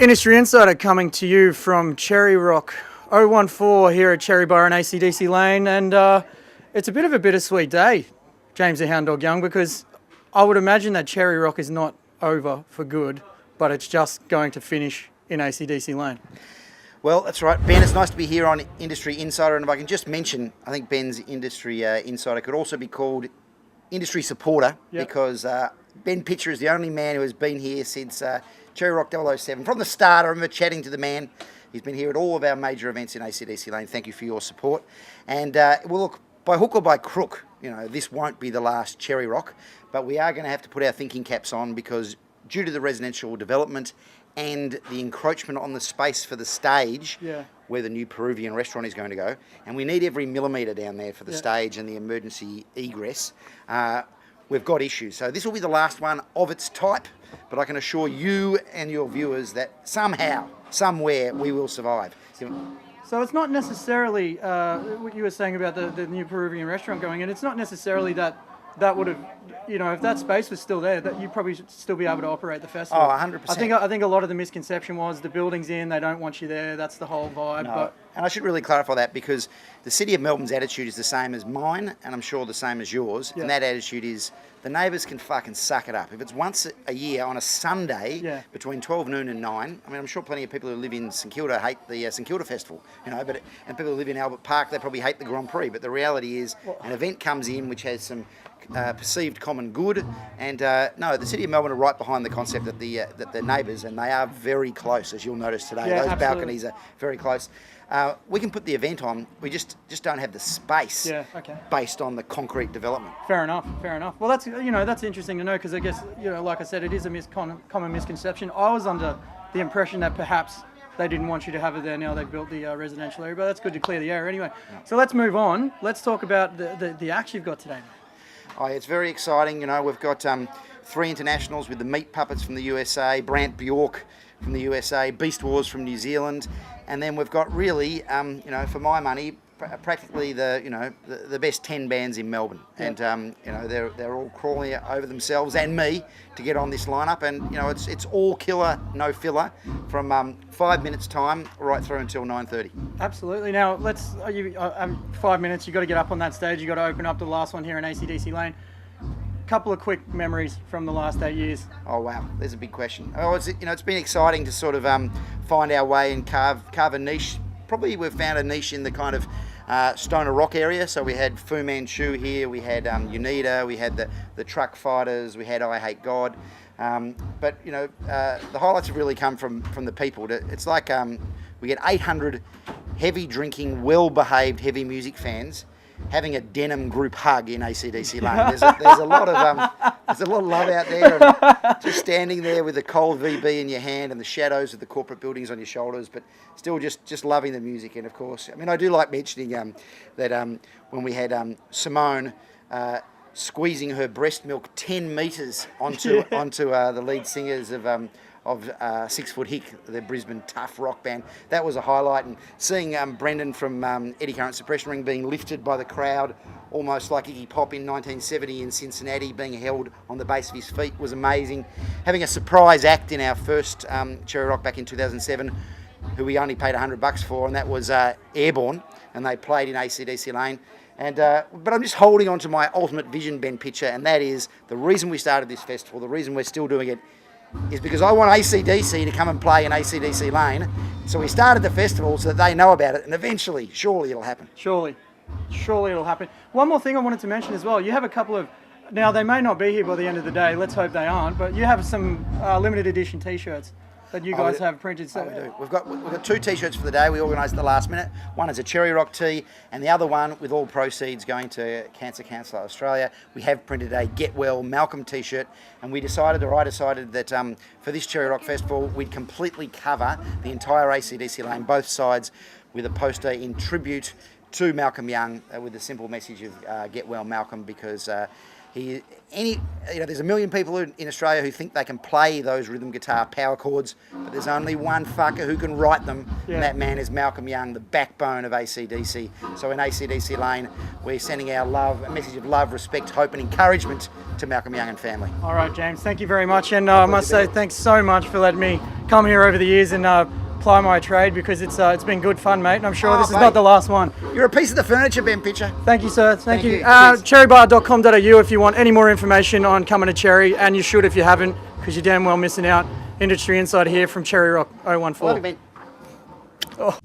Industry Insider coming to you from Cherry Rock 014 here at Cherry Bar and ACDC Lane, and it's a bit of a bittersweet day, James the Hound Dog Young, because I would imagine that Cherry Rock is not over for good, but it's just going to finish in ACDC Lane. Well, that's right, Ben. It's nice to be here on Industry Insider, and if I can just mention, I think Ben's Industry Insider could also be called Industry Supporter, because Ben Pitcher is the only man who has been here since Cherry Rock 007. From the start, I remember chatting to the man. He's been here at all of our major events in ACDC Lane. Thank you for your support. And well, look, by hook or by crook, you know, this won't be the last Cherry Rock, but we are going to have to put our thinking caps on because due to the residential development and the encroachment on the space for the stage, where the new Peruvian restaurant is going to go, and we need every millimetre down there for the stage and the emergency egress, we've got issues. So this will be the last one of its type, but I can assure you and your viewers that somehow, somewhere, we will survive. So it's not necessarily, what you were saying about the new Peruvian restaurant going in, it's not necessarily that would have, you know, if that space was still there, that you'd probably still be able to operate the festival. Oh, 100%. I think a lot of the misconception was the building's in, they don't want you there, that's the whole vibe. No. But and I should really clarify that because the City of Melbourne's attitude is the same as mine, and I'm sure the same as yours, and that attitude is the neighbours can fucking suck it up. If it's once a year on a Sunday between 12 noon and 9, I mean, I'm sure plenty of people who live in St Kilda hate the St Kilda Festival, you know, and people who live in Albert Park, they probably hate the Grand Prix, but the reality is an event comes in which has some perceived common good, and no, the City of Melbourne are right behind the concept that the neighbours, and they are very close, as you'll notice today. Those balconies are very close. We can put the event on, we just don't have the space based on the concrete development. Fair enough. Well, that's, you know, that's interesting to know because I guess, you know, like I said, it is a common misconception. I was under the impression that perhaps they didn't want you to have it there. Now they've built the residential area, but that's good to clear the air anyway. So let's move on. Let's talk about the acts you've got today, mate. Oh, it's very exciting. You know, we've got 3 internationals with the Meat Puppets from the USA, Brant, Bjork from the USA, Beast Wars from New Zealand, and then we've got really, you know, for my money, practically the best 10 bands in Melbourne, and you know, they're all crawling over themselves and me to get on this lineup, and you know, it's all killer, no filler, from 5 minutes time right through until 9:30. Absolutely. Now let's 5 minutes. You got to get up on that stage. You got to open up the last one here in ACDC Lane. Couple of quick memories from the last 8 years. Oh wow, there's a big question. Oh, it's been exciting to sort of find our way and carve a niche. Probably we've found a niche in the kind of stoner rock area. So we had Fu Manchu here, we had Unita, we had the Truck Fighters, we had I Hate God. But you know, the highlights have really come from the people. It's like we get 800 heavy drinking, well-behaved heavy music fans having a denim group hug in ACDC Lane. There's a lot of love out there, and just standing there with the cold VB in your hand and the shadows of the corporate buildings on your shoulders, but still just loving the music. And of course, I mean, I do like mentioning that when we had Simone squeezing her breast milk 10 metres onto the lead singers of 6 Foot Hick, the Brisbane tough rock band. That was a highlight, and seeing Brendan from Eddie Current Suppression Ring being lifted by the crowd almost like Iggy Pop in 1970 in Cincinnati, being held on the base of his feet was amazing. Having a surprise act in our first Cherry Rock back in 2007, who we only paid $100 for, and that was Airborne, and they played in ACDC Lane. And but I'm just holding on to my ultimate vision, Ben Pitcher, and that is the reason we started this festival, the reason we're still doing it, is because I want ACDC to come and play in ACDC Lane. So we started the festival so that they know about it, and eventually, surely it'll happen. Surely it'll happen. One more thing I wanted to mention as well. You have a couple of, now they may not be here by the end of the day, let's hope they aren't, but you have some limited edition t-shirts that you guys have printed. So we do. We've got 2 t-shirts for the day. We organised at the last minute. One is a Cherry Rock tee, and the other one, with all proceeds going to Cancer Council Australia, we have printed a Get Well Malcolm t-shirt, and I decided that for this Cherry Rock Festival, we'd completely cover the entire ACDC Lane, both sides, with a poster in tribute to Malcolm Young, with the simple message of Get Well Malcolm, because There's a million people in Australia who think they can play those rhythm guitar power chords, but there's only one fucker who can write them, and that man is Malcolm Young, the backbone of AC/DC. So in AC/DC Lane, we're sending our love, a message of love, respect, hope, and encouragement to Malcolm Young and family. All right, James, thank you very much, and I must say thanks so much for letting me come here over the years and ply my trade, because it's been good fun, mate, and I'm sure this is not the last one. You're a piece of the furniture, Ben Pitcher. Thank you, sir. Thank you. Cheers. Cherrybar.com.au if you want any more information on coming to Cherry, and you should if you haven't, because you're damn well missing out. Industry Insider here from Cherry Rock 014. Love you, Ben. Oh.